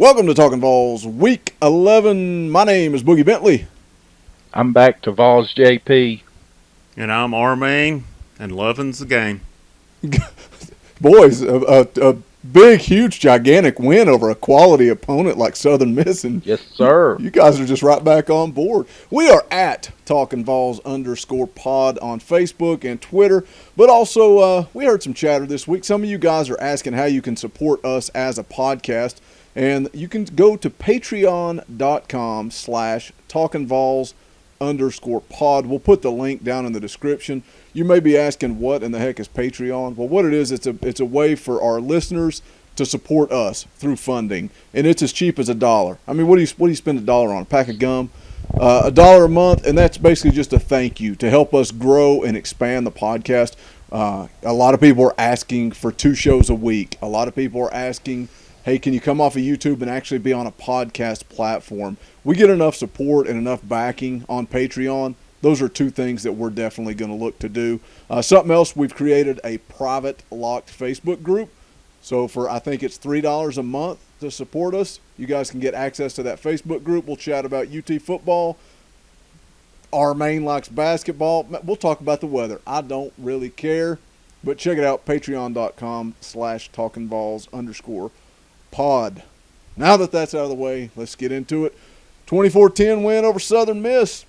Welcome to Talkin Vols Week 11. My name is Boogie Bentley. I'm back to Vols JP. And I'm R-Main, and loving's the game. Boys, a big, huge, gigantic win over a quality opponent like Southern Miss. And yes, sir. You guys are just right back on board. We are at Talkin Vols _pod on Facebook and Twitter. But also, we heard some chatter this week. Some of you guys are asking how you can support us as a podcast. And you can go to patreon.com/talkinvols_pod. We'll put the link down in the description. You may be asking, what in the heck is Patreon? Well, what it is, it's a way for our listeners to support us through funding, and it's as cheap as $1. I mean, what do you spend $1 on? A pack of gum? $1 a month, and that's basically just a thank you to help us grow and expand the podcast. A lot of people are asking for 2 shows a week. A lot of people are asking, hey, can you come off of YouTube and actually be on a podcast platform? We get enough support and enough backing on Patreon. Those are 2 things that we're definitely going to look to do. Something else, we've created a private locked Facebook group. So for, I think it's $3 a month to support us, you guys can get access to that Facebook group. We'll chat about UT football. Our main likes basketball. We'll talk about the weather. I don't really care, but check it out, patreon.com/talkinvols_pod. Now that that's out of the way, let's get into it. 24-10 win over Southern Miss.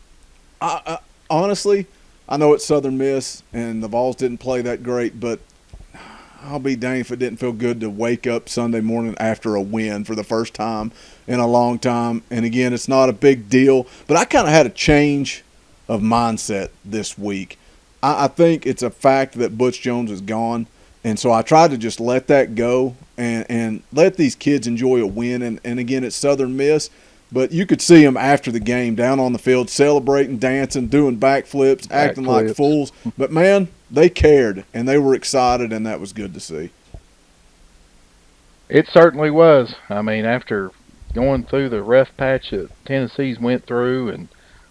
Honestly, I know it's Southern Miss, and the Vols didn't play that great, but I'll be dang if it didn't feel good to wake up Sunday morning after a win for the first time in a long time. And again, it's not a big deal, but I kind of had a change of mindset this week. I think it's a fact that Butch Jones is gone, and so I tried to just let that go and let these kids enjoy a win. And again, it's Southern Miss, but you could see them after the game down on the field celebrating, dancing, doing backflips, acting like fools. But, man, they cared, and they were excited, and that was good to see. It certainly was. I mean, after going through the rough patch that Tennessee's went through and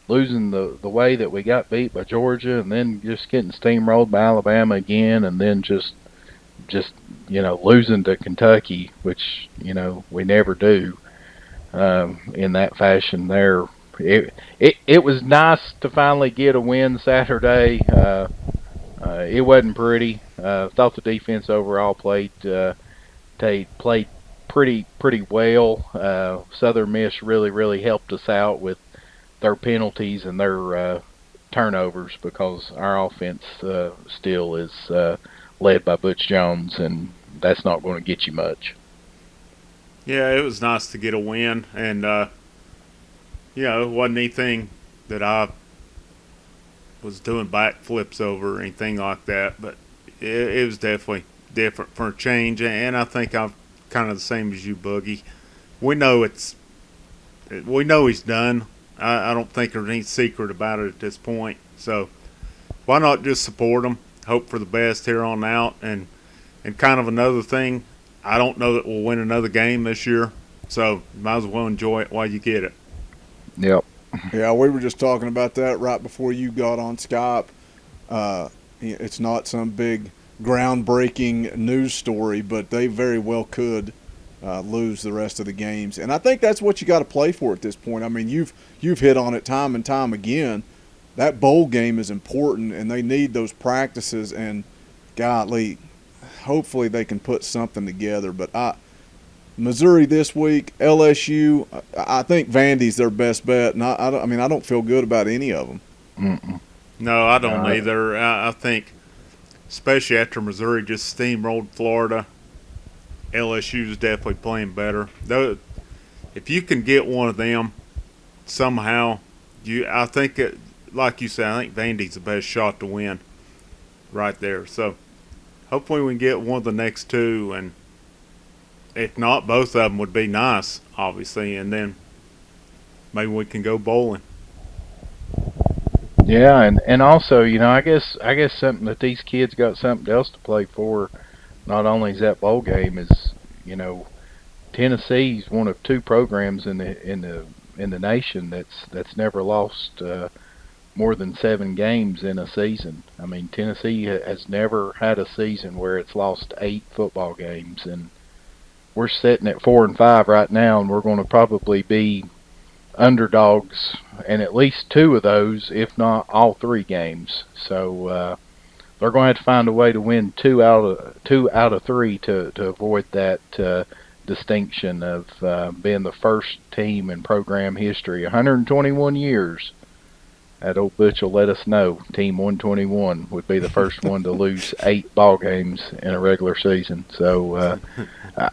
losing the way that we got beat by Georgia and then just getting steamrolled by Alabama again and then just losing to Kentucky, which, we never do. In that fashion there. It was nice to finally get a win Saturday. It wasn't pretty. Thought the defense overall played pretty well. Southern Miss really helped us out with their penalties and their turnovers because our offense still is led by Butch Jones, and that's not going to get you much. Yeah, it was nice to get a win, and it wasn't anything that I was doing backflips over or anything like that, but it was definitely different for a change, and I think I'm kind of the same as you, Boogie. We know he's done. I don't think there's any secret about it at this point, so why not just support him, hope for the best here on out, and kind of another thing, I don't know that we'll win another game this year, so might as well enjoy it while you get it. Yep. Yeah, we were just talking about that right before you got on Skype. It's not some big groundbreaking news story, but they very well could lose the rest of the games. And I think that's what you got to play for at this point. I mean, you've hit on it time and time again. That bowl game is important, and they need those practices, and golly, hopefully they can put something together. But Missouri this week, LSU, I think Vandy's their best bet. And I don't feel good about any of them. Mm-mm. No, I don't either. I think, especially after Missouri just steamrolled Florida, LSU's definitely playing better. Though, if you can get one of them somehow, I think, like you said, I think Vandy's the best shot to win right there. So hopefully we can get one of the next 2, and if not, both of them would be nice, obviously, and then maybe we can go bowling. Yeah, and also, I guess something that these kids got something else to play for. Not only is that bowl game is, Tennessee's one of 2 programs in the nation that's never lost more than 7 games in a season. I mean, Tennessee has never had a season where it's lost 8 football games, and we're sitting at 4-5 right now, and we're going to probably be underdogs in at least 2 of those, if not all 3 games. So they're going to have to find a way to win 2 out of 3 to avoid that distinction of being the first team in program history, 121 years. That old Butch will let us know. Team 121 would be the first one to lose 8 ball games in a regular season. So,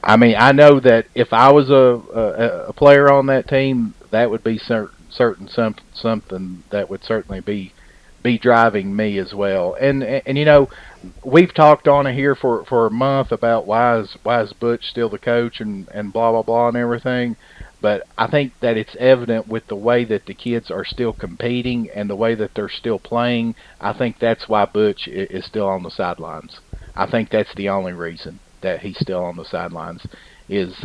I mean, I know that if I was a player on that team, that would be something that would certainly be driving me as well. And you know, we've talked on it here for a month about why is Butch still the coach and blah blah blah and everything. But I think that it's evident with the way that the kids are still competing and the way that they're still playing. I think that's why Butch is still on the sidelines. I think that's the only reason that he's still on the sidelines is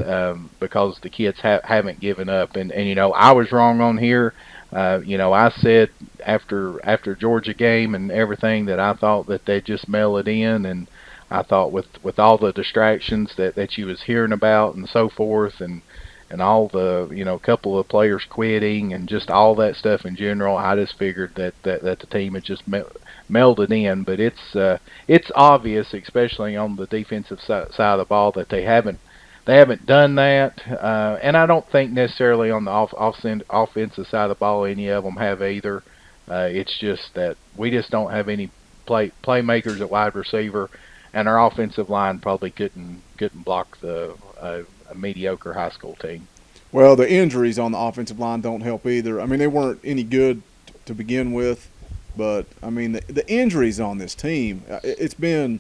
because the kids haven't given up. And you know, I was wrong on here. You know, I said after Georgia game and everything that I thought that they just mail it in, and I thought with all the distractions that you was hearing about and so forth, and all the, you know, couple of players quitting and just all that stuff in general, I just figured that the team had just melded in. But it's obvious, especially on the defensive side of the ball, that they haven't done that, and I don't think necessarily on the offensive side of the ball any of them have either. It's just that we just don't have any playmakers at wide receiver, and our offensive line probably couldn't block a mediocre high school team. Well, the injuries on the offensive line don't help either. I mean, they weren't any good to begin with, but I mean the injuries on this team, it's been.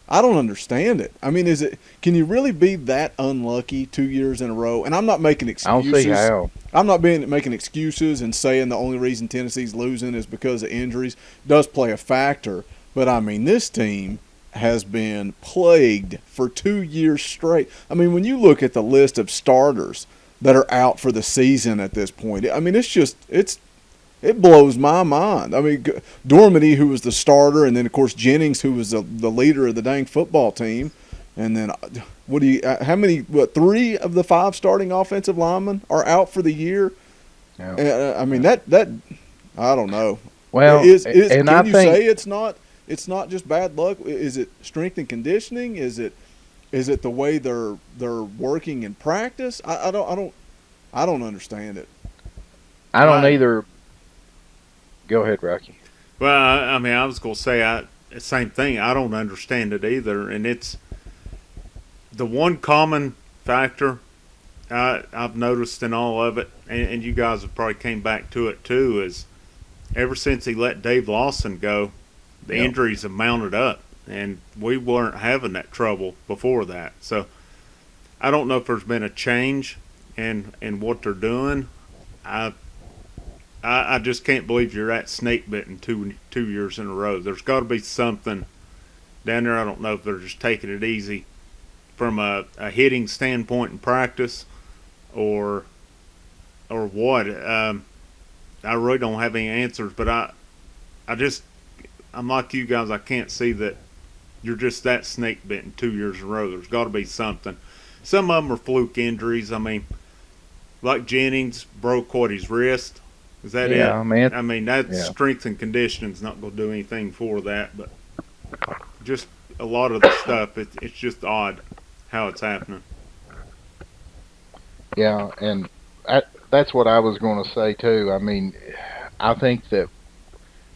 I don't understand it. I mean, can you really be that unlucky 2 years in a row? And I'm not making excuses. I don't see how. I'm not making excuses and saying the only reason Tennessee's losing is because of injuries. It does play a factor. But, I mean, this team has been plagued for 2 years straight. I mean, when you look at the list of starters that are out for the season at this point, I mean, it blows my mind. I mean, Dormady, who was the starter, and then, of course, Jennings, who was the leader of the dang football team. And then, how many, 3 of the 5 starting offensive linemen are out for the year? Yeah. I mean, that I don't know. Well, can you say it's not just bad luck? Is it strength and conditioning? Is it the way they're working in practice? I don't understand it. I don't either. Go ahead, Rocky. Well, I mean, I was going to say the same thing. I don't understand it either. And it's the one common factor I've noticed in all of it, and you guys have probably came back to it too, is ever since he let Dave Lawson go, the injuries have mounted up. And we weren't having that trouble before that. So I don't know if there's been a change in what they're doing. I just can't believe you're at snake bitten 2 years in a row. There's got to be something down there. I don't know if they're just taking it easy from a hitting standpoint in practice, or what. I really don't have any answers, but I'm like you guys. I can't see that you're just that snake bitten 2 years in a row. There's got to be something. Some of them are fluke injuries. I mean, like Jennings broke his wrist. Is that it? Yeah, man. I mean, that's strength and conditioning's not going to do anything for that, but just a lot of the stuff, it's just odd how it's happening. Yeah, and that's what I was going to say too. I mean, I think that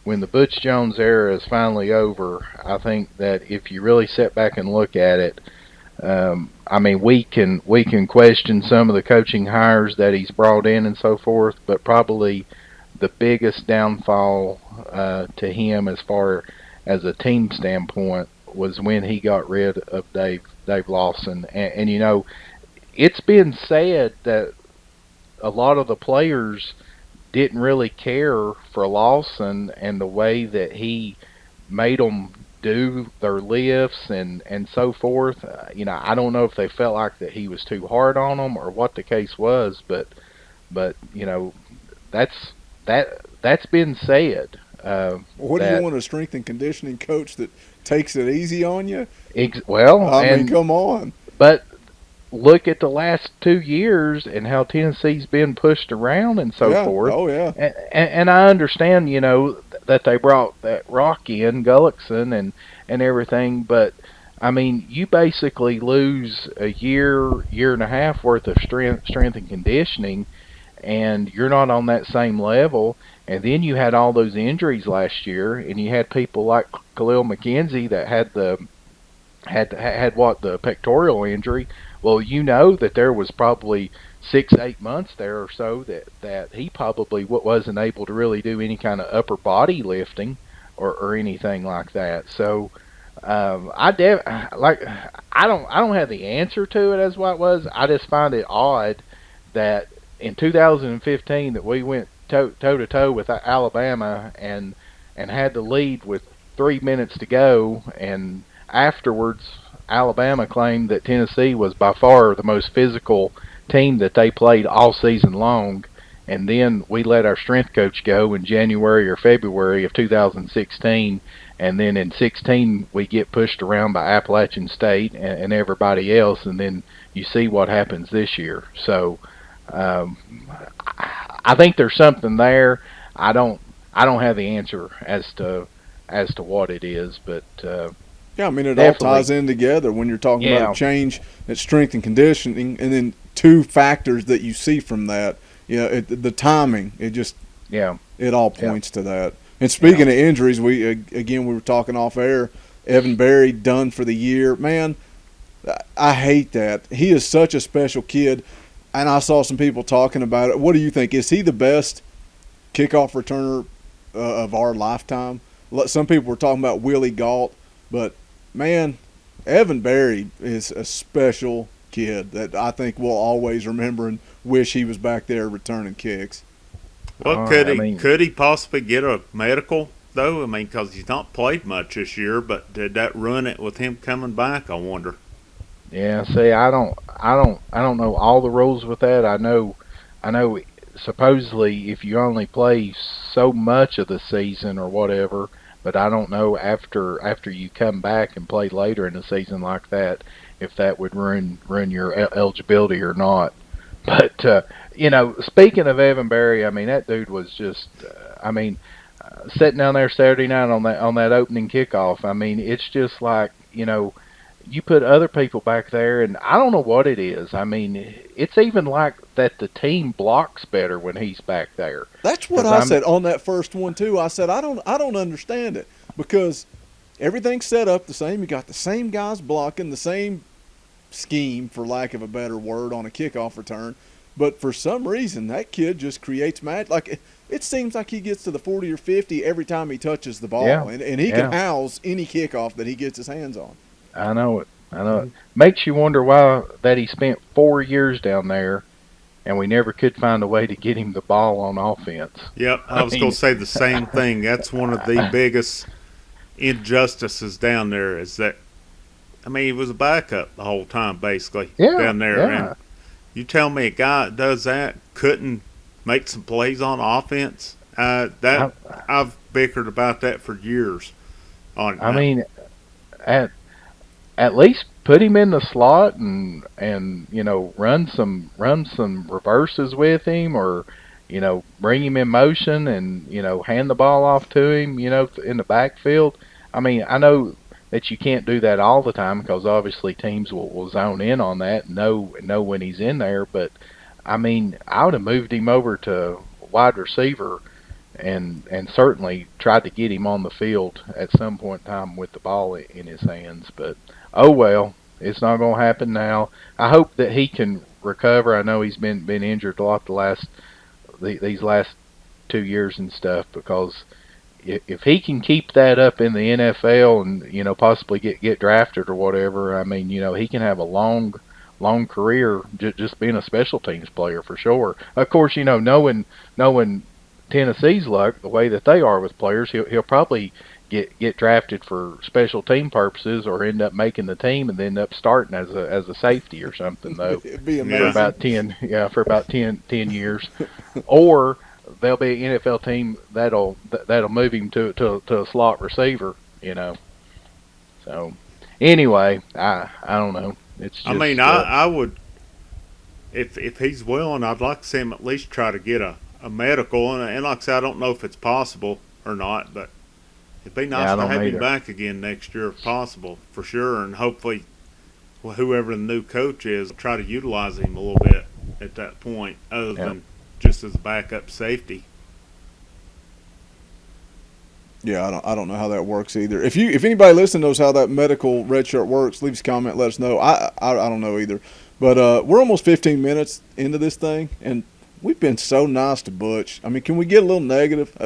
when the Butch Jones era is finally over, I think that if you really sit back and look at it, I mean, we can question some of the coaching hires that he's brought in and so forth, but probably the biggest downfall to him as far as a team standpoint was when he got rid of Dave Lawson. And you know, it's been said that a lot of the players didn't really care for Lawson and the way that he made them do their lifts and so forth. You know, I don't know if they felt like that he was too hard on them or what the case was, but you know, that's been said. What do you want, a strength and conditioning coach that takes it easy on you? Well, I mean, come on. But look at the last 2 years and how Tennessee's been pushed around and so Yeah. forth. Oh yeah. And I understand, that they brought that Rock in, Gullickson, and everything, but I mean, you basically lose a year and a half worth of strength and conditioning, and you're not on that same level. And then you had all those injuries last year, and you had people like Khalil McKenzie that had what, the pectoral injury. Well, that there was probably 6 8 months there or so that he probably wasn't able to really do any kind of upper body lifting or anything like that. So I don't have the answer to it as what it was. I just find it odd that in 2015 that we went toe to toe with Alabama and had the lead with 3 minutes to go, and afterwards Alabama claimed that Tennessee was by far the most physical team that they played all season long, and then we let our strength coach go in January or February of 2016, and then in 16 we get pushed around by Appalachian State and everybody else, and then you see what happens this year. So um, I think there's something there. I don't have the answer as to what it is, but Yeah, I mean, it all definitely, ties in together when you're talking about yeah, a change at strength and conditioning, and then two factors that you see from that. The timing. yeah, It all yeah, points to that. And yeah. speaking of injuries, we were talking off air. Evan Berry done for the year. Man, I hate that. He is such a special kid, and I saw some people talking about it. What do you think? Is he the best kickoff returner of our lifetime? Some people were talking about Willie Galt, but man, Evan Berry is a special kid that I think we'll always remember and wish he was back there returning kicks. Well, I mean, could he possibly get a medical though? I mean, because he's not played much this year, but did that ruin it with him coming back? I wonder. yeah. See, I don't know all the rules with that. I know. Supposedly, if you only play so much of the season or whatever, but I don't know after you come back and play later in the season like that, if that would ruin your eligibility or not. But speaking of Evan Berry, I mean that dude was just, sitting down there Saturday night on that opening kickoff. I mean, it's just like, you put other people back there, and I don't know what it is. I mean, it's even like that the team blocks better when he's back there. That's what Because I I'm, said on that first one too. I said I don't understand it because everything's set up the same. You got the same guys blocking the same scheme, for lack of a better word, on a kickoff return. But for some reason, that kid just creates magic. Like it seems like he gets to the 40 or 50 every time he touches the yeah, ball, and he can yeah, house any kickoff that he gets his hands on. I know it. I know it. Makes you wonder why that he spent 4 years down there, and we never could find a way to get him the ball on offense. Yep, I I was going mean, to say the same thing. That's one of the biggest injustices down there. Is that I mean, he was a backup the whole time, basically yeah, down there, and yeah. you tell me a guy that does that couldn't make some plays on offense? That I, I've bickered about that for years on it I now. mean, at at least put him in the slot and run some reverses with him, or bring him in motion and hand the ball off to him, in the backfield. I mean, I know that you can't do that all the time because obviously teams will zone in on that and know when he's in there, but I mean, I would have moved him over to wide receiver and certainly tried to get him on the field at some point in time with the ball in his hands. But oh well, it's not going to happen now. I hope that he can recover. I know he's been injured a lot these last 2 years and stuff, because if he can keep that up in the NFL and possibly get drafted or whatever, I mean he can have a long career just being a special teams player for sure. Of course, knowing Tennessee's luck, the way that they are with players, he'll probably get drafted for special team purposes or end up making the team and then end up starting as a safety or something though It'd be for Yeah. amazing. about 10 years, or there'll be an NFL team that'll move him to a slot receiver. So anyway, I don't know. It's I mean, just I would if he's willing, I'd like to see him at least try to get a medical. And like I said, I don't know if it's possible or not, but it'd be nice Yeah, I to don't have him either. back again next year if possible, for sure. And hopefully, whoever the new coach is, try to utilize him a little bit at that point, other Yep. than just as backup safety. Yeah, I don't know how that works either. If anybody listening knows how that medical red shirt works, leave us a comment. Let us know. I don't know either. But we're almost 15 minutes into this thing, and we've been so nice to Butch. I mean, can we get a little negative?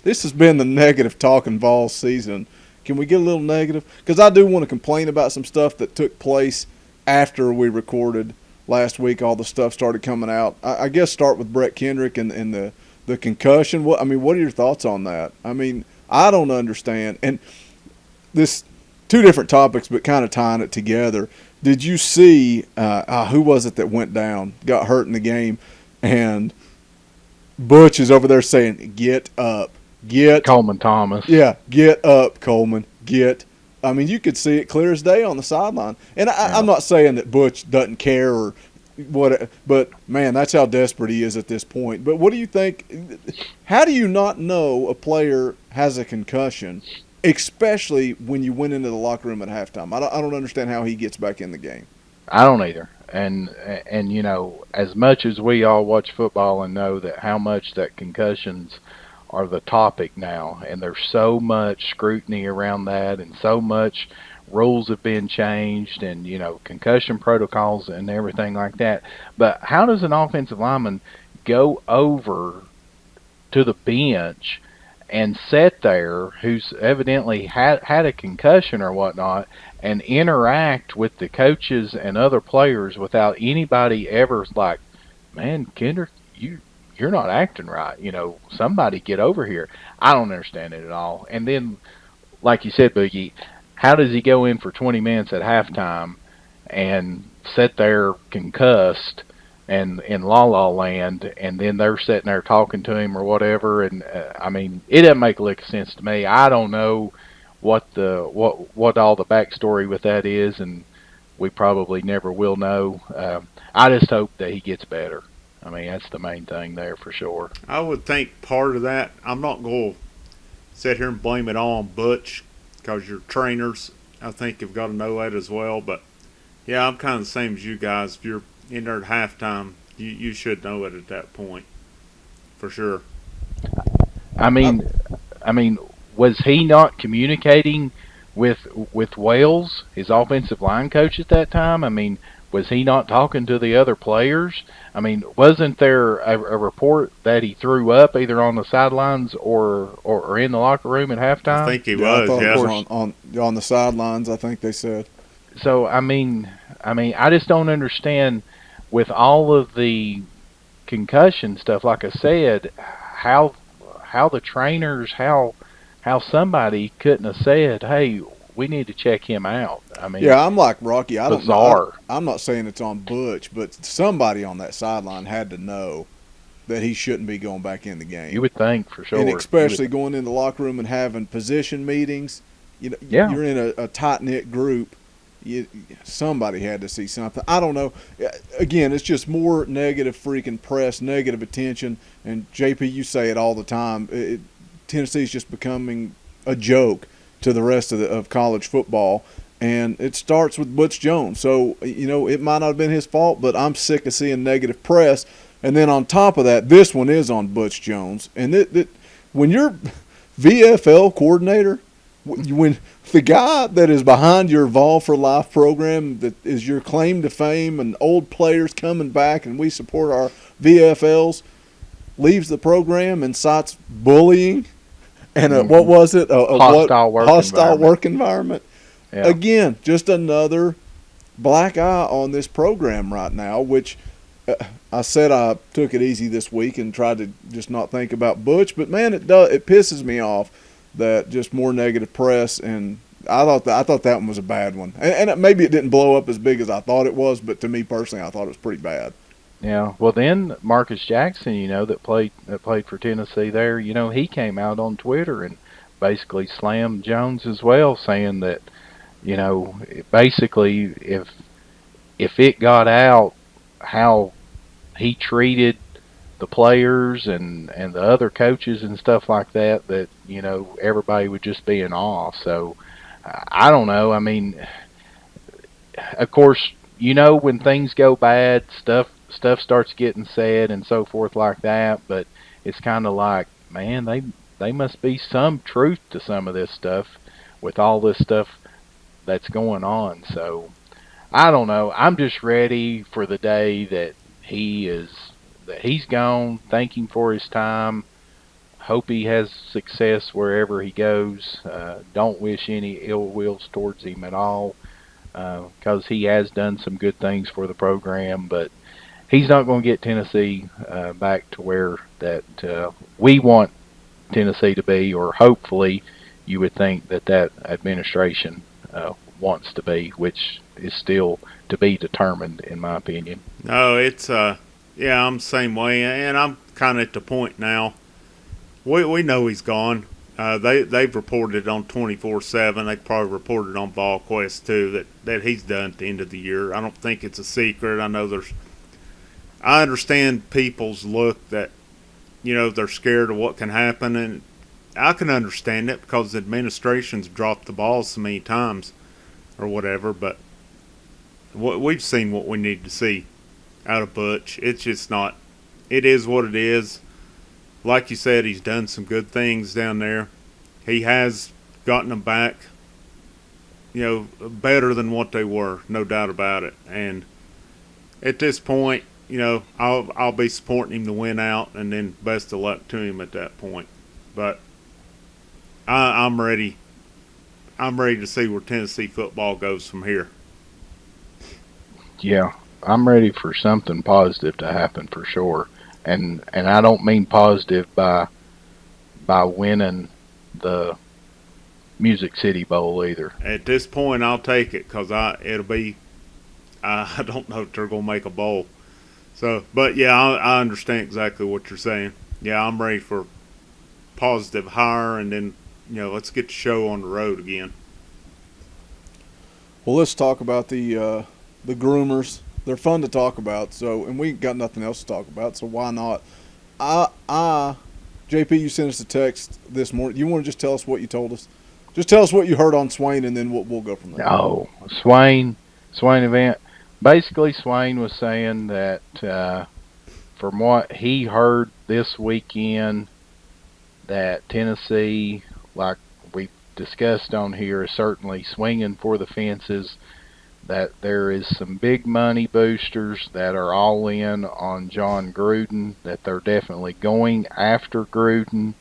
This has been the negative Talkin Vols season. Can we get a little negative? Because I do want to complain about some stuff that took place after we recorded last week. All the stuff started coming out. I guess start with Brett Kendrick and the concussion. What are your thoughts on that? I mean, I don't understand. And this two different topics, but kind of tying it together. Did you see who was it that went down, got hurt in the game, and Butch is over there saying, "Get up, get Coleman Thomas. yeah, get up, Coleman, get." I mean, you could see it clear as day on the sideline. And I'm not saying that Butch doesn't care or what, but man, that's how desperate he is at this point. But what do you think? How do you not know a player has a concussion, especially when you went into the locker room at halftime? I don't understand how he gets back in the game. I don't either. And you know, as much as we all watch football and know that how much that concussions are the topic now, and there's so much scrutiny around that, and so much rules have been changed, and you know, concussion protocols and everything like that. But how does an offensive lineman go over to the bench and sit there, who's evidently had a concussion or whatnot, and interact with the coaches and other players without anybody ever like, man, Kendrick, you're not acting right. You know, somebody get over here. I don't understand it at all. And then, like you said, Boogie, how does he go in for 20 minutes at halftime and sit there concussed and in La La Land, and then they're sitting there talking to him or whatever? And I mean, it doesn't make a lick of sense to me. I don't know what all the backstory with that is, and we probably never will know. I just hope that he gets better. I mean, that's the main thing there for sure. I would think part of that, I'm not going to sit here and blame it all on Butch, because your trainers, I think, have got to know that as well. But yeah, I'm kind of the same as you guys. If you're in there at halftime, you should know it at that point, for sure. I mean, was he not communicating with Wales, his offensive line coach at that time? I mean, was he not talking to the other players? I mean, wasn't there a report that he threw up either on the sidelines or in the locker room at I halftime? think he Yeah, I was, thought yeah. it was on the sidelines. I think they said. So I mean, I just don't understand with all of the concussion stuff. Like I said, how the trainers, how somebody couldn't have said, hey, we need to check him out. I mean, Yeah, I'm like Rocky. I don't bizarre. know. I'm not saying it's on Butch, but somebody on that sideline had to know that he shouldn't be going back in the game. You would think for sure. And especially going in the locker room and having position meetings. You know, you're in a tight knit group. Somebody had to see something. I don't know. Again, it's just more negative freaking press, negative attention. And JP, you say it all the time. Tennessee's just becoming a joke to the rest of college football, and it starts with Butch Jones. So, you know, it might not have been his fault, but I'm sick of seeing negative press. And then on top of that, this one is on Butch Jones. And when you're VFL coordinator, when the guy that is behind your Vol for Life program, that is your claim to fame and old players coming back and we support our VFLs, leaves the program and cites bullying and what was it? Hostile work environment. Yeah. Again, just another black eye on this program right now, which I said I took it easy this week and tried to just not think about Butch, but man, it pisses me off that just more negative press, and I thought that one was a bad one. And maybe it didn't blow up as big as I thought it was, but to me personally, I thought it was pretty bad. Yeah, well then Marcus Jackson, you know, that played for Tennessee there, you know, he came out on Twitter and basically slammed Jones as well, saying that, you know, basically if it got out how he treated the players and the other coaches and stuff like that, that, everybody would just be in awe. So I don't know. I mean, of course, when things go bad, stuff starts getting said and so forth like that, but it's kind of like, man, they must be some truth to some of this stuff with all this stuff that's going on. So I don't know. I'm just ready for the day that he's gone. Thank him for his time. Hope he has success wherever he goes. Don't wish any ill wills towards him at all, because he has done some good things for the program. But he's not going to get Tennessee back to where that we want Tennessee to be, or hopefully you would think that administration wants to be, which is still to be determined, in my opinion. No, it's yeah, I'm the same way, and I'm kind of at the point now. We know he's gone. They've reported on 24/7. They probably reported on VolQuest too that he's done at the end of the year. I don't think it's a secret. I understand people's look that they're scared of what can happen, and I can understand it because the administration's dropped the ball so many times or whatever. But we've seen what we need to see out of Butch. It's just not. It is what it is. Like you said, he's done some good things down there. He has gotten them back, better than what they were, no doubt about it. And at this point, I'll be supporting him to win out, and then best of luck to him at that point. But I'm ready. I'm ready to see where Tennessee football goes from here. Yeah, I'm ready for something positive to happen for sure. And I don't mean positive by winning the Music City Bowl either. At this point, I'll take it because it'll be. I don't know if they're gonna make a bowl. So, but yeah, I understand exactly what you're saying. Yeah, I'm ready for positive hire, and then let's get the show on the road again. Well, let's talk about the GRUMORS. They're fun to talk about. So, and we got nothing else to talk about. So why not? JP, you sent us a text this morning. You want to just tell us what you told us? Just tell us what you heard on Swain, and then we'll go from there. Oh, Swain event. Basically, Swain was saying that from what he heard this weekend, that Tennessee, like we discussed on here, is certainly swinging for the fences, that there is some big money boosters that are all in on John Gruden, that they're definitely going after Gruden.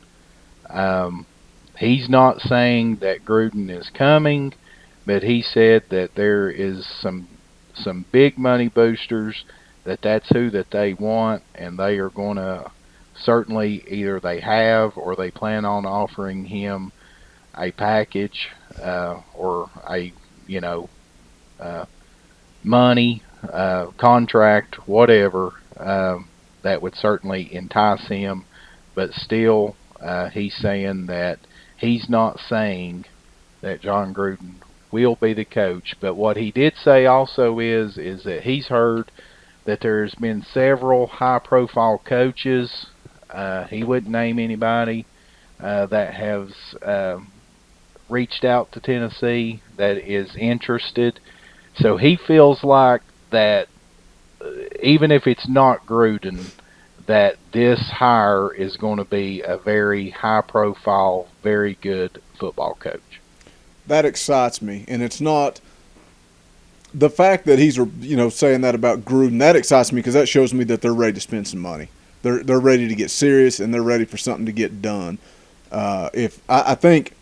He's not saying that Gruden is coming, but he said that there is some big money boosters, that's who that they want, and they are going to certainly, either they have or they plan on offering him a package or a money, contract, whatever, that would certainly entice him. But still, he's saying that he's not saying that John Gruden will be the coach. But what he did say also is that he's heard that there's been several high-profile coaches, he wouldn't name anybody, that has reached out to Tennessee that is interested. So he feels like that even if it's not Gruden, that this hire is going to be a very high-profile, very good football coach. That excites me, and it's not the fact that he's saying that about Gruden. That excites me because that shows me that they're ready to spend some money. They're ready to get serious, and they're ready for something to get done. I think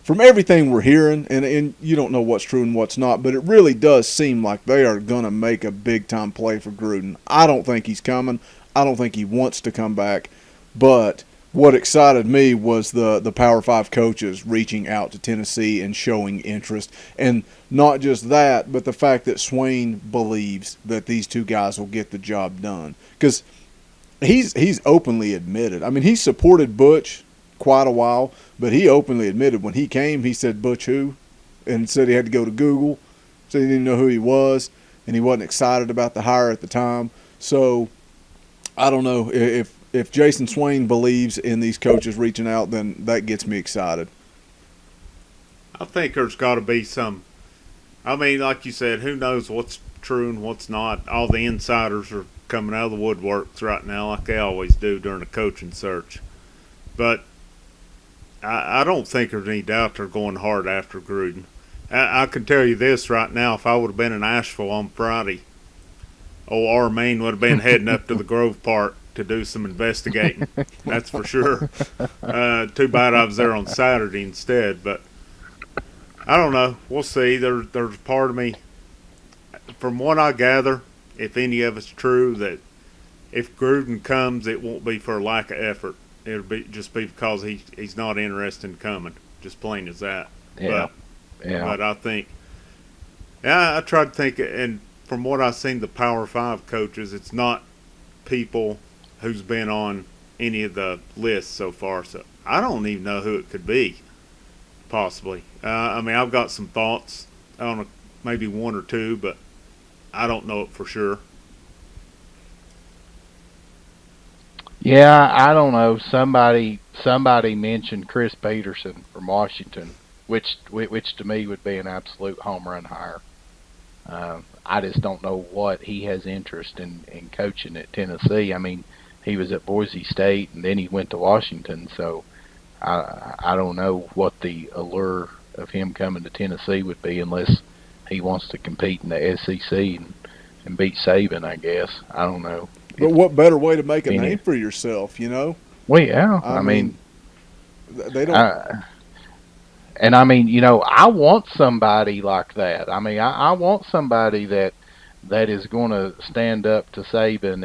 from everything we're hearing, and you don't know what's true and what's not, but it really does seem like they are going to make a big-time play for Gruden. I don't think he's coming. I don't think he wants to come back. But what excited me was the Power 5 coaches reaching out to Tennessee and showing interest. And not just that, but the fact that Swain believes that these two guys will get the job done. Because he's openly admitted. I mean, he supported Butch quite a while, but he openly admitted when he came, he said, Butch who? And said he had to go to Google, said he didn't know who he was. and he wasn't excited about the hire at the time. So I don't know if Jason Swain believes in these coaches reaching out, then that gets me excited. I think there's got to be some. I mean, like you said, who knows what's true and what's not. All the insiders are coming out of the woodworks right now, like they always do during a coaching search. But I don't think there's any doubt they're going hard after Gruden. I can tell you this right now: if I would have been in Asheville on Friday, old Armaine would have been heading up to the Grove Park to do some investigating. That's for sure. Too bad I was there on Saturday instead, but I don't know. We'll see. There's part of me, from what I gather, if any of it's true, that if Gruden comes, it won't be for a lack of effort. It'll be just be because he's not interested in coming. Just plain as that. Yeah. But I think, I tried to think, and from what I've seen, the Power 5 coaches, it's not people who's been on any of the lists so far. So I don't even know who it could be, possibly. I mean, I've got some thoughts on maybe one or two, but I don't know it for sure. Yeah, I don't know. Somebody mentioned Chris Peterson from Washington, which to me would be an absolute home run hire. I just don't know what he has interest in coaching at Tennessee. I mean, he was at Boise State and then he went to Washington, so I don't know what the allure of him coming to Tennessee would be unless he wants to compete in the SEC and beat Saban, I guess. I don't know. But what better way to make a name for yourself, you know? Well, yeah. I mean they don't. And I mean, you know, I want somebody like that. I mean, I want somebody that is going to stand up to Saban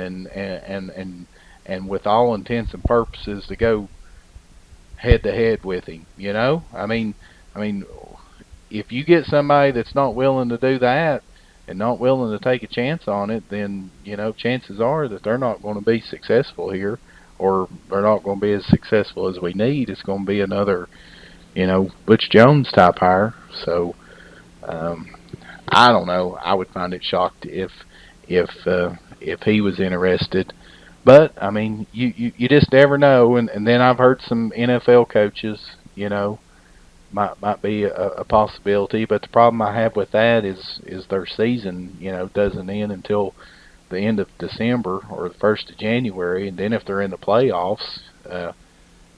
and with all intents and purposes to go head to head with him. You know, I mean, if you get somebody that's not willing to do that and not willing to take a chance on it, then you know, chances are that they're not going to be successful here, or they're not going to be as successful as we need. It's going to be another, you know, Butch Jones type hire. So I don't know. I would find it shocked if he was interested. But I mean, you just never know. And then I've heard some NFL coaches, you know, might be a possibility. But the problem I have with that is their season, you know, doesn't end until the end of December or the 1st of January, and then if they're in the playoffs,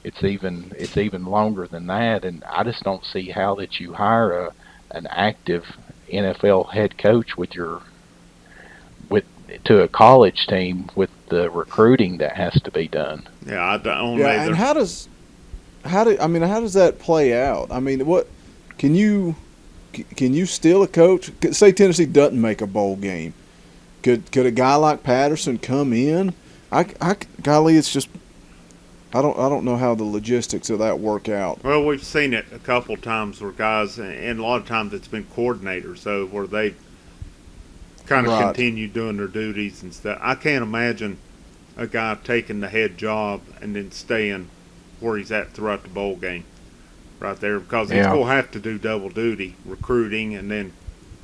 it's even longer than that. And I just don't see how that you hire an active NFL head coach to a college team with the recruiting that has to be done. Yeah, I don't. Yeah, and how does that play out? I mean, what can you steal a coach? Say Tennessee doesn't make a bowl game. Could a guy like Patterson come in? Golly, it's just I don't know how the logistics of that work out. Well, we've seen it a couple times where guys, and a lot of times it's been coordinators, so where they kind of continue doing their duties and stuff. I can't imagine a guy taking the head job and then staying where he's at throughout the bowl game, right there, because he's going to have to do double duty, recruiting and then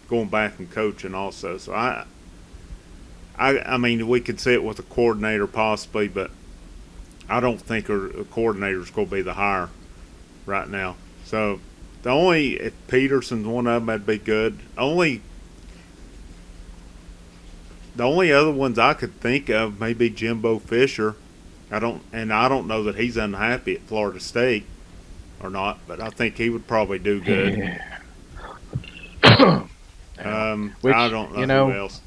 going back and coaching also. So I mean, we could see it with a coordinator possibly, but I don't think a coordinator's going to be the hire right now. So if Peterson's one of them, that'd be good. The only other ones I could think of may be Jimbo Fisher. I don't know that he's unhappy at Florida State or not, but I think he would probably do good. I don't know who else.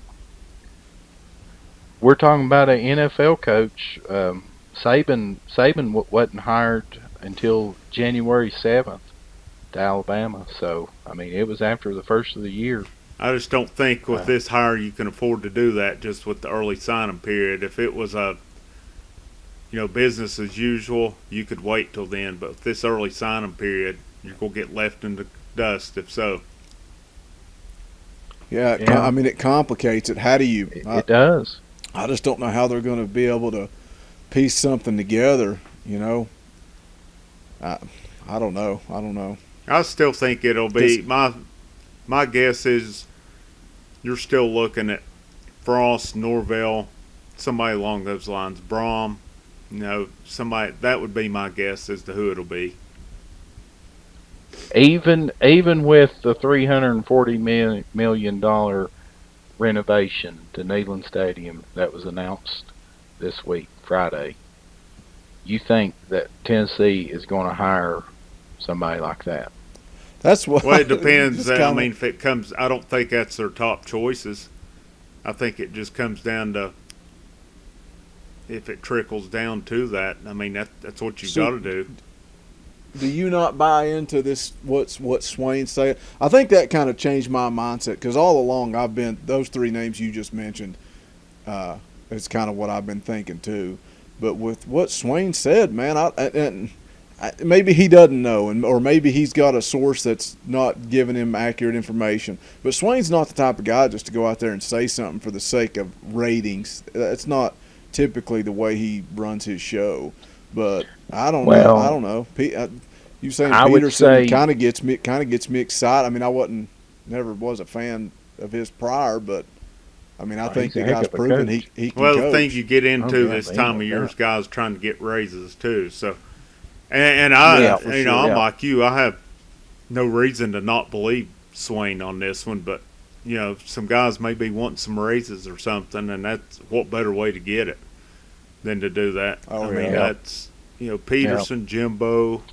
We're talking about an NFL coach. Saban wasn't hired until January 7th to Alabama. So, I mean, it was after the first of the year. I just don't think with this hire you can afford to do that just with the early signing period. If it was business as usual, you could wait till then. But with this early signing period, you're going to get left in the dust if so. Yeah, I mean, it complicates it. How do you? It does. I just don't know how they're going to be able to piece something together, you know. I don't know. I still think it'll be my guess is you're still looking at Frost, Norvell, somebody along those lines, Brom. Somebody that would be my guess as to who it'll be. Even with the $340 million renovation to Neyland Stadium that was announced this week, Friday, you think that Tennessee is going to hire somebody like that? That's what. Well, it depends. Kinda, I mean, if it comes, I don't think that's their top choices. I think it just comes down to if it trickles down to that. I mean, that's what you've got to do. Do you not buy into this? What Swain said? I think that kind of changed my mindset because all along I've been those three names you just mentioned. It's kind of what I've been thinking too. But with what Swain said, man, maybe he doesn't know, or maybe he's got a source that's not giving him accurate information. But Swain's not the type of guy just to go out there and say something for the sake of ratings. That's not typically the way he runs his show. But I don't know. I don't know. You saying Peterson kind of gets me excited. I mean, never was a fan of his prior, but I mean, I think the guy's proven he can Well, coach. the thing you get into this time of year is guys trying to get raises too. So, and I, I'm like you. I have no reason to not believe Swain on this one, but some guys may be wanting some raises or something, and that's what better way to get it than to do that. I mean, that's Peterson, Jimbo.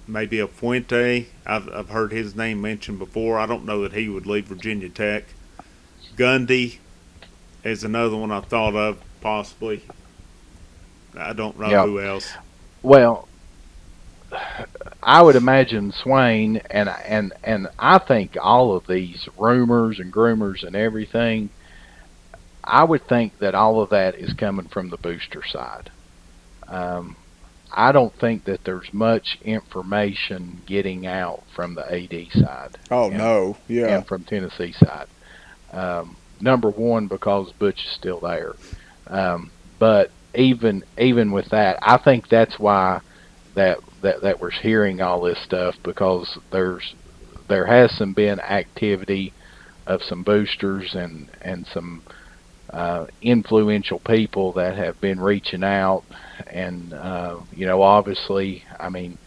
Maybe a Fuente. I've heard his name mentioned before. I don't know that he would leave Virginia Tech. Gundy is another one I thought of possibly. I don't know who else. Well, I would imagine Swain and I think all of these rumors and groomers and everything. I would think that all of that is coming from the booster side. I don't think that there's much information getting out from the AD side. And from Tennessee side. Number one, because Butch is still there. But even with that, I think that's why that we're hearing all this stuff, because there has been activity of some boosters and some influential people that have been reaching out, and obviously, I mean,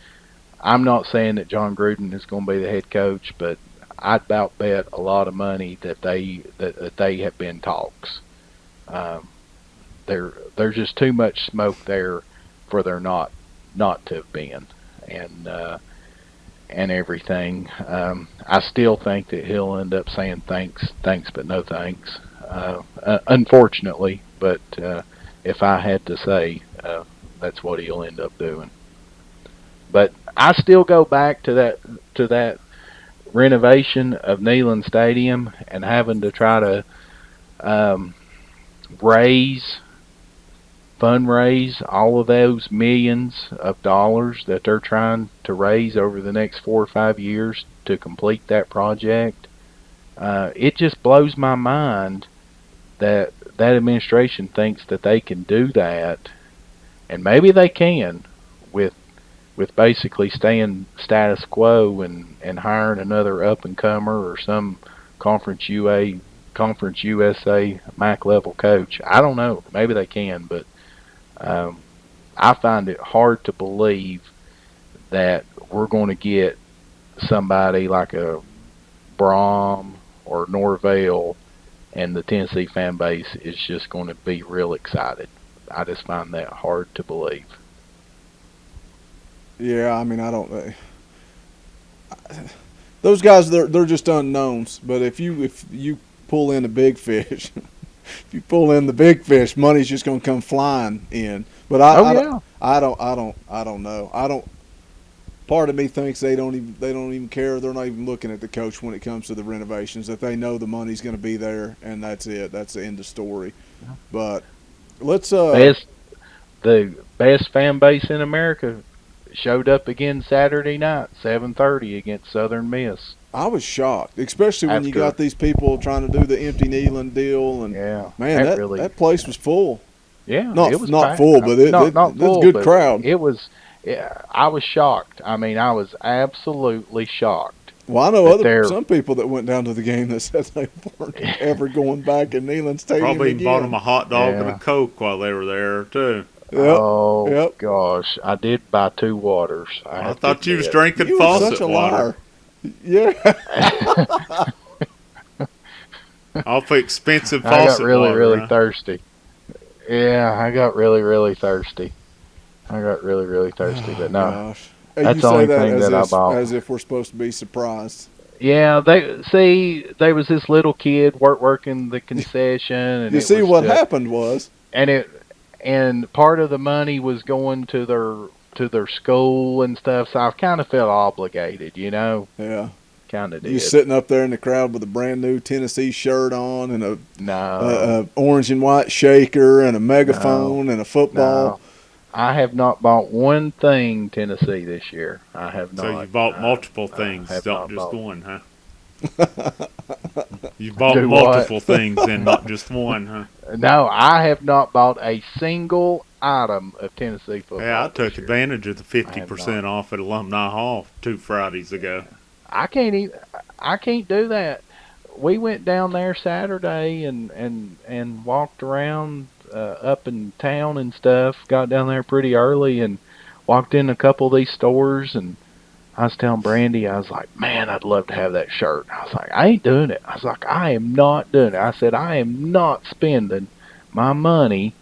I'm not saying that John Gruden is going to be the head coach, but I'd about bet a lot of money that they have been talks. There's just too much smoke there for there not to have been, and everything. I still think that he'll end up saying thanks, but no thanks. Unfortunately, but if I had to say, that's what he'll end up doing. But I still go back to that renovation of Neyland Stadium and having to try to fundraise all of those millions of dollars that they're trying to raise over the next 4 or 5 years to complete that project. It just blows my mind that administration thinks that they can do that, and maybe they can with basically staying status quo and hiring another up-and-comer or some Conference USA MAC level coach. I don't know. Maybe they can, but I find it hard to believe that we're going to get somebody like a Brom or Norvell and the Tennessee fan base is just going to be real excited. I just find that hard to believe. Yeah, I mean, I don't. Those guys, they're just unknowns. But if you pull in a big fish, if you pull in the big fish, money's just going to come flying in. But I don't know. Part of me thinks they don't even care. They're not even looking at the coach when it comes to the renovations. That they know the money's going to be there, and that's it. That's the end of story. But let's the best fan base in America showed up again Saturday night, 7:30 against Southern Miss. I was shocked, especially when you got these people trying to do the empty Neyland deal, and that place was full. Yeah, it was not full, but it was a good crowd. It was. Yeah, I was shocked. I mean, I was absolutely shocked Well, I know they're- some people that went down to the game that said they weren't ever going back in Neyland Stadium Probably again. bought them a hot dog and Yeah. a Coke while they were there too. Yep. Oh Yep. gosh, I did buy 2 waters. I have to thought you was admit. drinking You were faucet such a water. liar. Yeah. Awful expensive I got faucet really, water. really huh? thirsty. Yeah, I got really, really thirsty. I got really, really thirsty. But no, Gosh. Hey, that's you the say only that thing as that I if, bought. as if we're supposed to be surprised. Yeah, there was this little kid working the concession, and You it see was what just- happened was and part of the money was going to their school and stuff. So I kind of felt obligated, yeah. kind of did. You sitting up there in the crowd with a brand new Tennessee shirt on and a No, orange and white shaker and a megaphone and a football. no, I have not bought one thing Tennessee this year. I have not. So you bought multiple I things, have not not just bought. one, huh? You bought Do what? multiple things and not just one, huh? No, I have not bought a single item of Tennessee football. Yeah, I this took year. advantage of the I have 50% off at Alumni Hall 2 Fridays ago. I can't do that. We went down there Saturday and walked around up in town and stuff. Got down there pretty early and walked in a couple of these stores, and I was telling Brandy, I was like, man, I'd love to have that shirt. I was like, I ain't doing it. I was like, I am not doing it. I said, I am not spending my money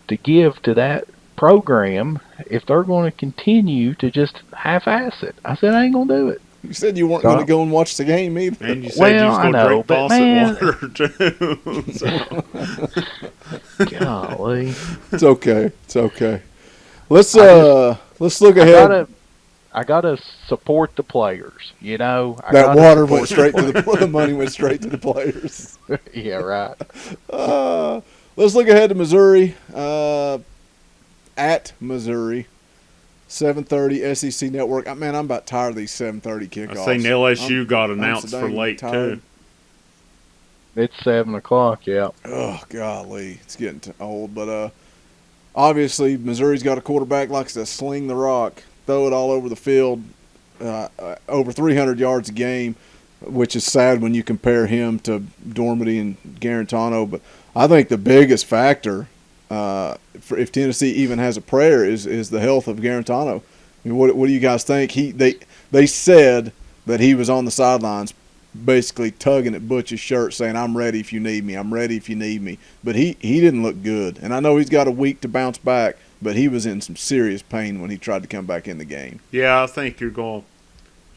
to give to that program if they're going to continue to just half-ass it. I said, I ain't going to do it. You said you weren't going to go and watch the game either. And you said Well, you was I going to know, drink but faucet man- water, too. So, Golly. It's okay. It's okay. Let's look ahead. I gotta support the players, I That gotta water went support straight to the money went straight to the players. yeah, right. Let's look ahead to Missouri. At Missouri, 7:30 SEC Network. Man, I'm about tired of these 7:30 kickoffs. I seen LSU got I'm announced so for dang late, tired. too. It's 7:00. Yeah. Oh, golly. It's getting old. But obviously, Missouri's got a quarterback likes to sling the rock, throw it all over the field, over 300 yards a game, which is sad when you compare him to Dormady and Garantano. But I think the biggest factor for if Tennessee even has a prayer is the health of Garantano. I mean, what do you guys think? They said that he was on the sidelines basically tugging at Butch's shirt saying, I'm ready if you need me. I'm ready if you need me. But he didn't look good. And I know he's got a week to bounce back, but he was in some serious pain when he tried to come back in the game. Yeah, I think you're going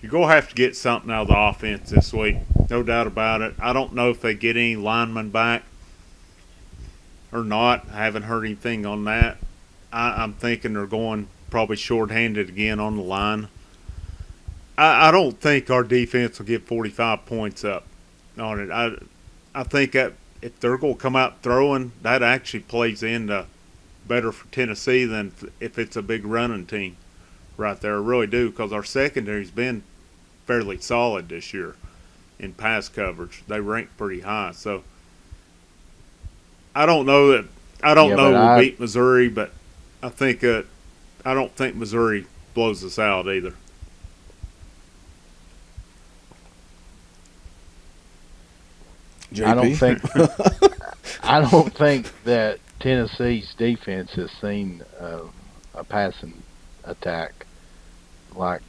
to have to get something out of the offense this week. No doubt about it. I don't know if they get any linemen back or not. I haven't heard anything on that. I'm thinking they're going probably shorthanded again on the line. I don't think our defense will get 45 points up on it. I think that if they're going to come out throwing, that actually plays into better for Tennessee than if it's a big running team right there. I really do, because our secondary's been fairly solid this year in pass coverage. They rank pretty high. So I don't know that we'll beat Missouri, but I don't think Missouri blows us out either. JP? I don't think that Tennessee's defense has seen a passing attack like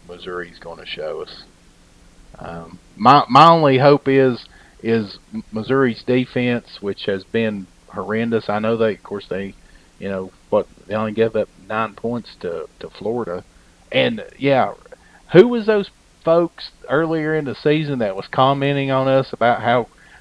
Missouri's going to show us. My only hope is Missouri's defense, which has been horrendous. I know they only gave up 9 points to Florida, and yeah, who was those folks earlier in the season that was commenting on us about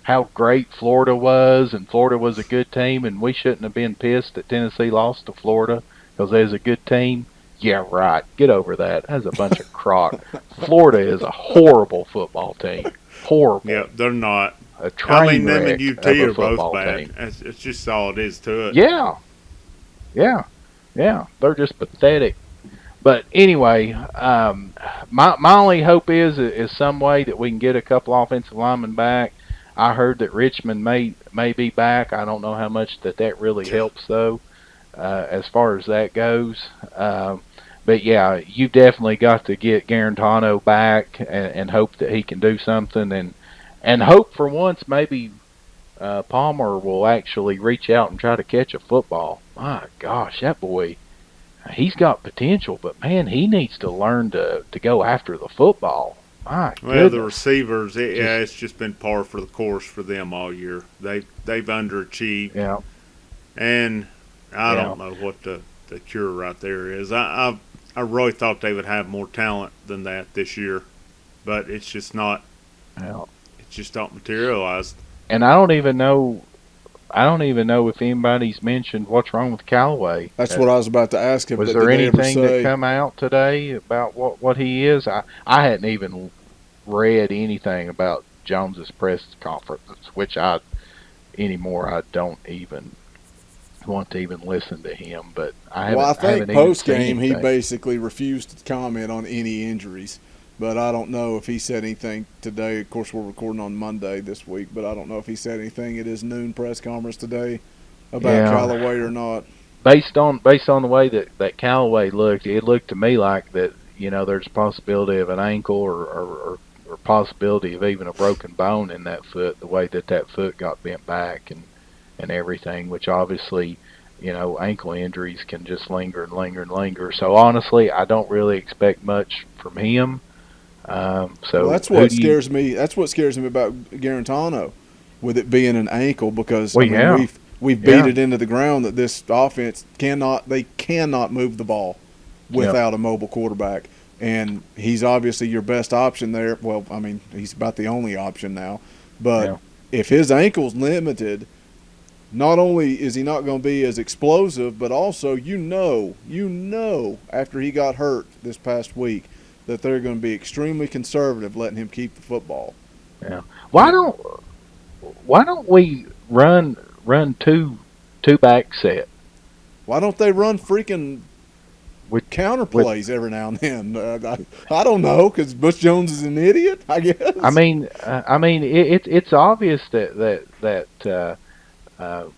how great Florida was, and Florida was a good team, and we shouldn't have been pissed that Tennessee lost to Florida because they was a good team? Yeah, right. Get over that. That's a bunch of crock. Florida is a horrible football team. Horrible. Yeah, they're not. A train them wreck and UT of a are both football bad. team. It's just all it is to it. Yeah. They're just pathetic. But anyway, my only hope is some way that we can get a couple offensive linemen back. I heard that Richmond may be back. I don't know how much that really helps though, as far as that goes. but yeah, you definitely got to get Garantano back and hope that he can do something, and hope for once maybe Palmer will actually reach out and try to catch a football. My gosh, that boy, he's got potential, but man, he needs to learn to go after the football. My Well, the goodness. receivers, yeah, it's just been par for the course for them all year. They've underachieved, Yeah, and I yeah, don't know what the cure right there is. I really thought they would have more talent than that this year, but it's just not. yeah. It's just not materialized. And I don't even know if anybody's mentioned what's wrong with Callaway. That's what I was about to ask him. Was Did there they ever anything that say? come out today about what he is? I hadn't even read anything about Jones's press conference, which I anymore I don't even want to even listen to him. But I Well, I haven't I think haven't even post seen game he anything. basically refused to comment on any injuries. But I don't know if he said anything today. Of course, we're recording on Monday this week, but I don't know if he said anything at his noon press conference today about Yeah, Callaway or not. based on the way that Callaway looked, it looked to me like that there's a possibility of an ankle or possibility of even a broken bone in that foot. The way that foot got bent back and everything, which obviously ankle injuries can just linger and linger and linger. So honestly, I don't really expect much from him. Well, So that's who what do you? scares me. That's what scares me about Garantano, with it being an ankle. Because I Well, mean, yeah, we've beat yeah, it into the ground that this offense cannot move the ball yeah, without a mobile quarterback, and he's obviously your best option there. Well, I mean, he's about the only option now. But yeah. if his ankle's limited, not only is he not going to be as explosive, but also after he got hurt this past week that they're going to be extremely conservative letting him keep the football. Yeah. Why And don't why don't we run two back set why don't they run freaking with counter with plays every now and then? I don't know, because Butch Jones is an idiot, I guess. it's obvious that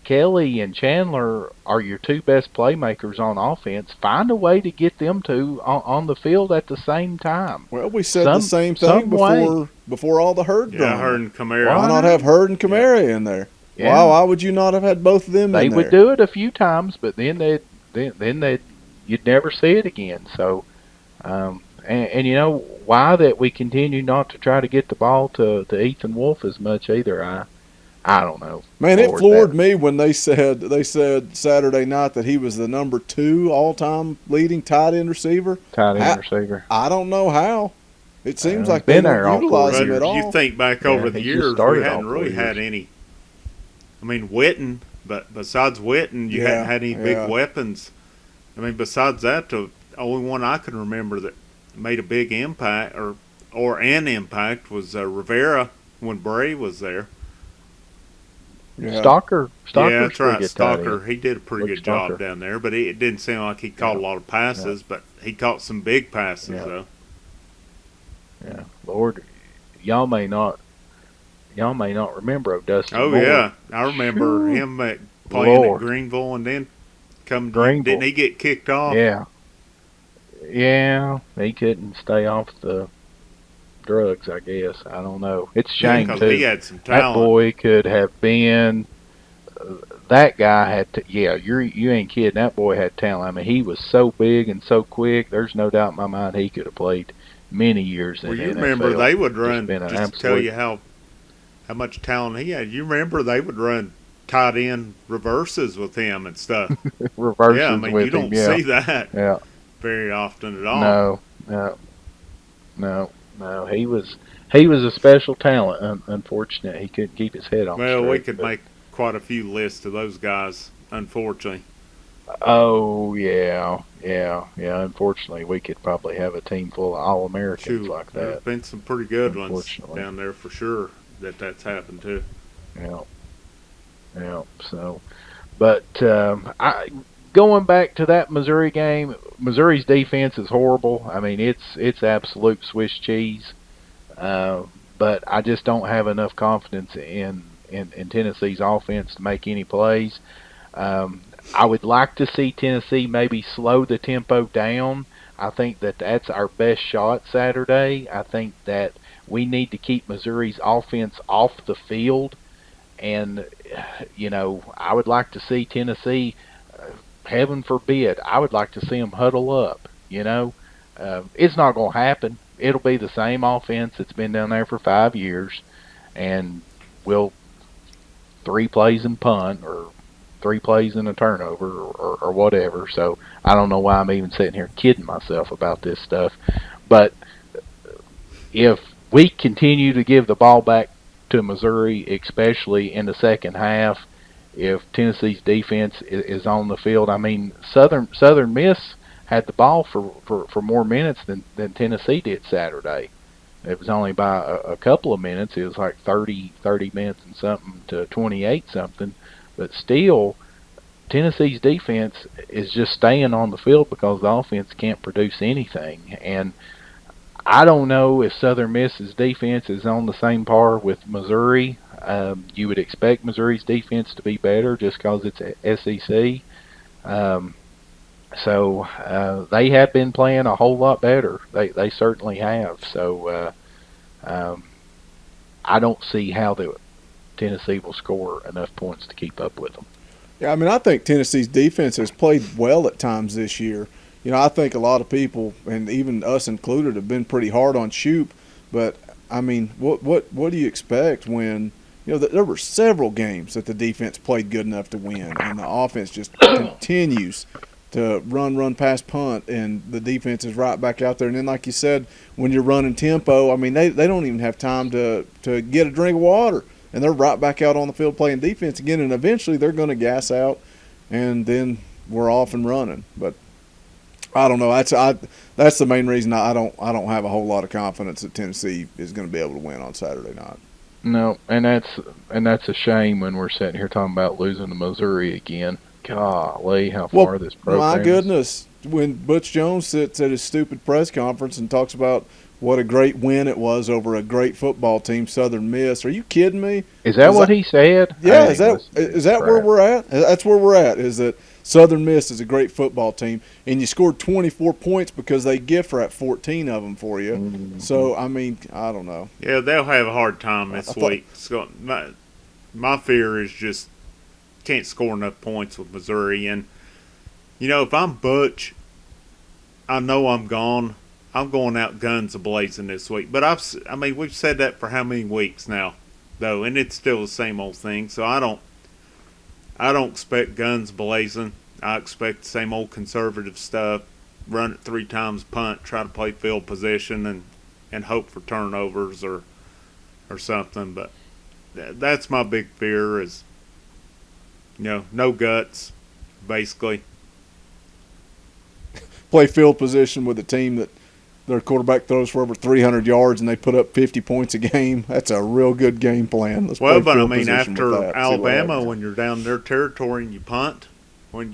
Kelly and Chandler are your two best playmakers on offense. Find a way to get them two on the field at the same time. Well, we said the Some same thing some way. before all the herd Yeah, drama. Hurd and Why Kamara. Why not have not? Herd and Yeah, Kamara in there? Yeah. Why would you not have had both of them They in would there? do it a few times, but then you'd never see it again. So, and why that we continue not to try to get the ball to Ethan Wolf as much either. I don't know. Man, it Lord, floored me when they said Saturday night that he was the number 2 all-time leading tight end receiver. tight end How, receiver. I don't know how. It seems He's like they been don't there all 4 utilize him years. at but you all. think back Yeah, over the he just years, we started all hadn't 4 really had years. any. I mean, Witten, but besides Witten, you hadn't had any big weapons. I mean, besides that, the only one I can remember that made a big impact or an impact was Rivera when Bray was there. Yeah. Stalker's Yeah, that's pretty right. good tight Stalker, end. he did a pretty Luke good Stalker. job down there, but it didn't seem like he caught a lot of passes, but he caught some big passes, Yeah. though. Yeah, Lord, y'all may not remember of Dustin Oh, Moore. yeah. I remember Phew. him playing Lord. at Greenville and then Greenville. didn't he get kicked off? Yeah, yeah, he couldn't stay off the drugs. I guess I don't know. It's a Yeah, shame because too. he had some That talent. boy could have been. That guy had. Yeah, you ain't kidding. That boy had talent. I mean, he was so big and so quick. There's no doubt in my mind he could have played many years in Well, the you NFL. remember they would run, been an just to tell absolute- you how much talent he had, you remember they would run tight end reverses with him and stuff. reverses Yeah, I mean, with you don't him. Yeah, see that yeah. very often at all. No, no, no. He was a special talent. Unfortunate, he couldn't keep his head on Well, we straight. could make quite a few lists of those guys, unfortunately. Oh yeah. Unfortunately, we could probably have a team full of all Americans Shoot, like there that. have been some pretty good ones Unfortunately. down there for sure that's happened to. Yeah, yeah. So, but going back to that Missouri game, Missouri's defense is horrible. I mean, it's absolute Swiss cheese. But I just don't have enough confidence in Tennessee's offense to make any plays. I would like to see Tennessee maybe slow the tempo down. I think that that's our best shot Saturday. I think that we need to keep Missouri's offense off the field, and I would like to see Tennessee. Heaven forbid, I would like to see them huddle up. It's not going to happen. It'll be the same offense that's been down there for 5 years, and we'll 3 plays and punt, or 3 plays and a turnover, or whatever. So I don't know why I'm even sitting here kidding myself about this stuff. But if we continue to give the ball back to Missouri, especially in the second half, if Tennessee's defense is on the field, I mean, Southern Miss had the ball for more minutes than Tennessee did Saturday. It was only by a couple of minutes. It was like 30 minutes and something to 28 something. But still, Tennessee's defense is just staying on the field because the offense can't produce anything. And I don't know if Southern Miss's defense is on the same par with Missouri. You would expect Missouri's defense to be better just because it's SEC. So they have been playing a whole lot better. They certainly have. So I don't see how Tennessee will score enough points to keep up with them. Yeah, I mean, I think Tennessee's defense has played well at times this year. I think a lot of people, and even us included, have been pretty hard on Shoop. But I mean, what do you expect when there were several games that the defense played good enough to win, and the offense just continues to run, pass, punt, and the defense is right back out there. And then, like you said, when you're running tempo, I mean, they don't even have time to get a drink of water, and they're right back out on the field playing defense again. And eventually, they're going to gas out, and then we're off and running. But I don't know. That's the main reason I don't have a whole lot of confidence that Tennessee is going to be able to win on Saturday night. No, and that's a shame when we're sitting here talking about losing to Missouri again. Golly, how far this program my goodness, when Butch Jones sits at his stupid press conference and talks about what a great win it was over a great football team, Southern Miss. Are you kidding me? Is that what he said? Yeah, is that where we're at? That's where we're at, is that Southern Miss is a great football team, and you scored 24 points because they gift wrapped 14 of them for you. Mm-hmm. So, I mean, I don't know. Yeah, they'll have a hard time this week. My fear is just can't score enough points with Missouri. And, if I'm Butch, I know I'm gone. I'm going out guns a-blazing this week. But, we've said that for how many weeks now, though, and it's still the same old thing. So I don't expect guns blazing. I expect the same old conservative stuff. Run it 3 times, punt, try to play field position, and hope for turnovers or something. But that's my big fear is, no guts, basically. Play field position with a team that their quarterback throws for over 300 yards and they put up 50 points a game. That's a real good game plan. After Alabama, when you're down their territory and you punt, when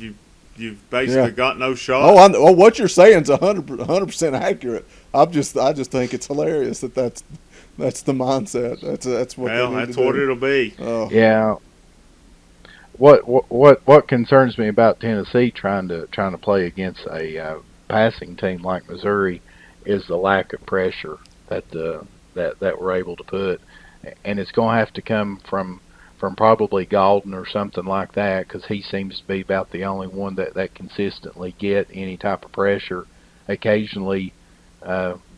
you've basically got no shot. What you're saying is 100% accurate. I just think it's hilarious that's the mindset. That's what. Well, that's what it'll be. Oh. Yeah. What concerns me about Tennessee trying to play against a passing team like Missouri is the lack of pressure that we're able to put, and it's going to have to come from probably Galden or something like that, because he seems to be about the only one that consistently get any type of pressure. Occasionally,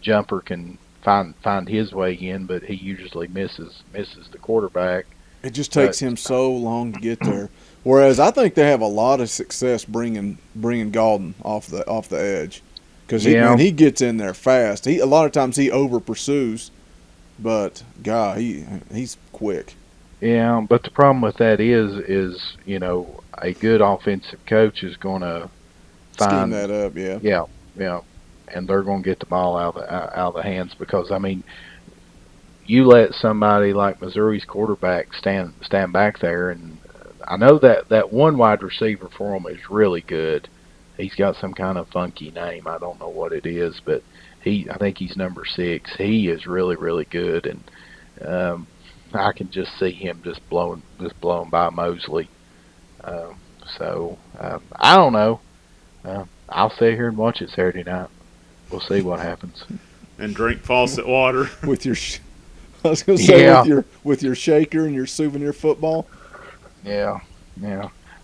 Jumper can find his way in, but he usually misses the quarterback. It just takes him so long to get there. Whereas I think they have a lot of success bringing Galden off the edge, because when he gets in there fast, a lot of times he over pursues, but God, he's quick. Yeah, but the problem with that is a good offensive coach is going to scheme that up. Yeah, and they're going to get the ball out of the hands, because you let somebody like Missouri's quarterback stand back there, and I know that one wide receiver for them is really good. He's got some kind of funky name. I don't know what it is, but I think he's number 6. He is really, really good, and I can just see him just blowing by Mosley. So I don't know. I'll sit here and watch it Saturday night. We'll see what happens. And drink faucet water. With your, I was gonna say Yeah. with your shaker and your souvenir football. Yeah.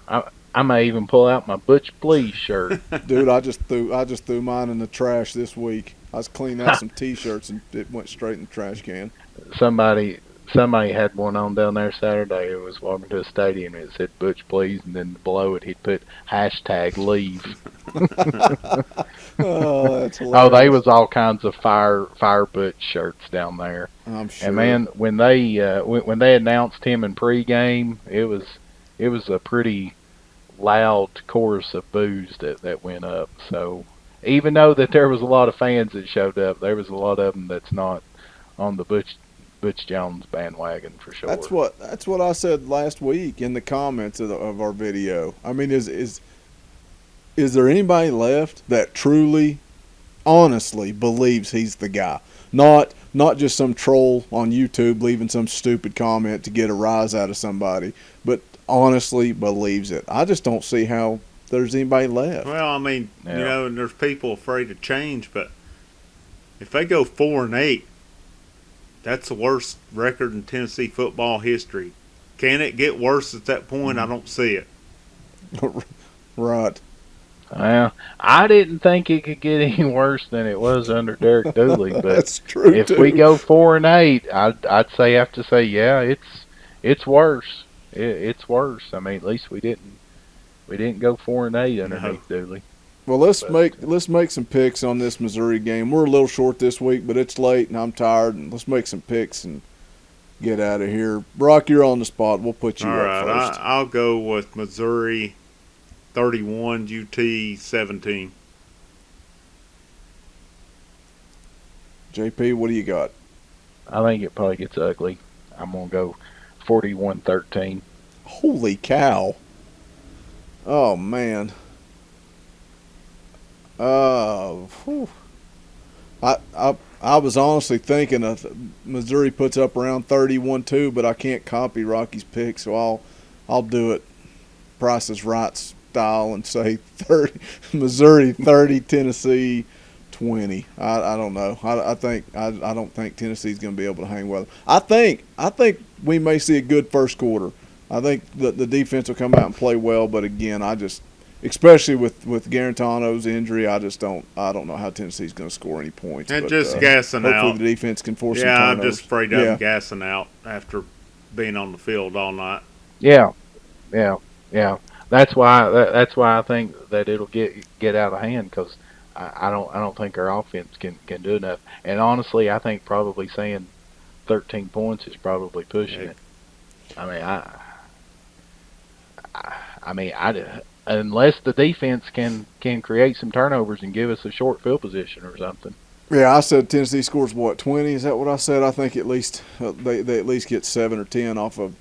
I may even pull out my Butch Please shirt. Dude, I just threw mine in the trash this week. I was cleaning out some T-shirts and it went straight in the trash can. Somebody had one on down there Saturday. It was walking to a stadium. It said Butch Please, and then below it he'd put #leave. Oh, that's hilarious. Oh, they was all kinds of fire Butch shirts down there. I'm sure. And man, when they announced him in pregame, it was a pretty loud chorus of boos that went up. So even though that there was a lot of fans that showed up, there was a lot of them that's not on the Butch Jones bandwagon for sure. That's what I said last week in the comments of our video. I mean, is there anybody left that truly, honestly believes he's the guy? Not just some troll on YouTube leaving some stupid comment to get a rise out of somebody, but honestly believes it. I just don't see how there's anybody left. Well, I mean, Yeah. and there's people afraid to change, but if they go 4-8, that's the worst record in Tennessee football history. Can it get worse at that point? I don't see it. Right. Well, I didn't think it could get any worse than it was under Derek Dooley, but That's true. if too. we go 4-8, I'd have to say, yeah, it's worse. It's worse. I mean, at least we didn't go 4-8 underneath Dooley. Well, let's make some picks on this Missouri game. We're a little short this week, but it's late and I'm tired. And let's make some picks and get out of here. Brock, you're on the spot. We'll put you All up right, first. I'll go with Missouri 31, UT 17. JP, what do you got? I think it probably gets ugly. I'm gonna go 41-13. Holy cow! Oh man. Whew. I was honestly thinking of Missouri puts up around 31-2, but I can't copy Rocky's pick, so I'll do it Price is Right style and say 30 Missouri 30, Tennessee 20. I don't know. I don't think Tennessee's going to be able to hang with them. I think we may see a good first quarter. I think the defense will come out and play well, but again, especially with Garantano's injury, I don't know how Tennessee's going to score any points. And but, just gassing hopefully out. Hopefully the defense can force some Yeah, I'm turnovers. just afraid of them gassing out after being on the field all night. Yeah. That's why I think that it'll get out of hand, because I don't think our offense can do enough. And honestly, I think probably saying 13 points is probably pushing it. I mean, unless the defense can create some turnovers and give us a short field position or something. Yeah, I said Tennessee scores, 20? Is that what I said? I think at least they at least get 7 or 10 off of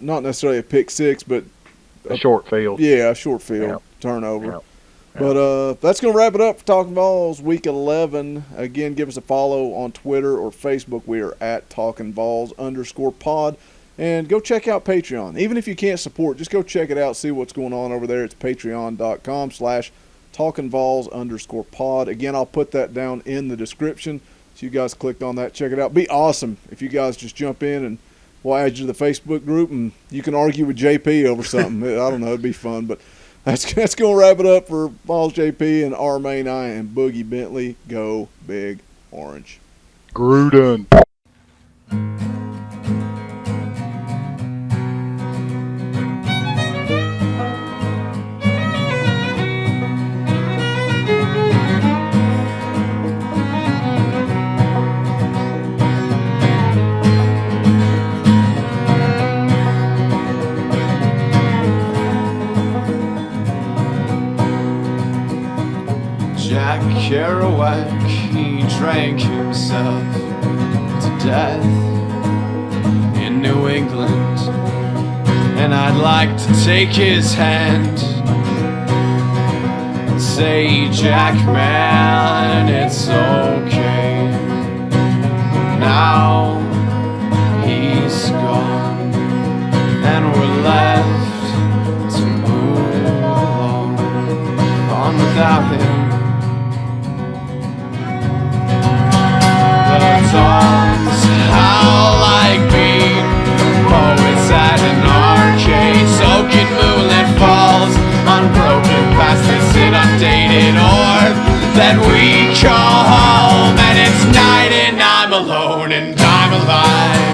not necessarily a pick six, but A short field. Yeah, a short field turnover. Yeah. But that's going to wrap it up for Talkin Vols Week 11. Again, give us a follow on Twitter or Facebook. We are at Talkin Vols _pod. And go check out Patreon. Even if you can't support, just go check it out, see what's going on over there. It's patreon.com/TalkinVols _pod. Again, I'll put that down in the description. So you guys clicked on that, check it out. Be awesome if you guys just jump in and we'll add you to the Facebook group and you can argue with JP over something. I don't know, it'd be fun. But that's going to wrap it up for Vols JP and R Main I and Boogie Bentley. Go Big Orange. Gruden. Jack Kerouac, he drank himself to death in New England, and I'd like to take his hand and say, Jack, man, it's okay. Now he's gone, and we're left to move on without him. that we call home, and it's night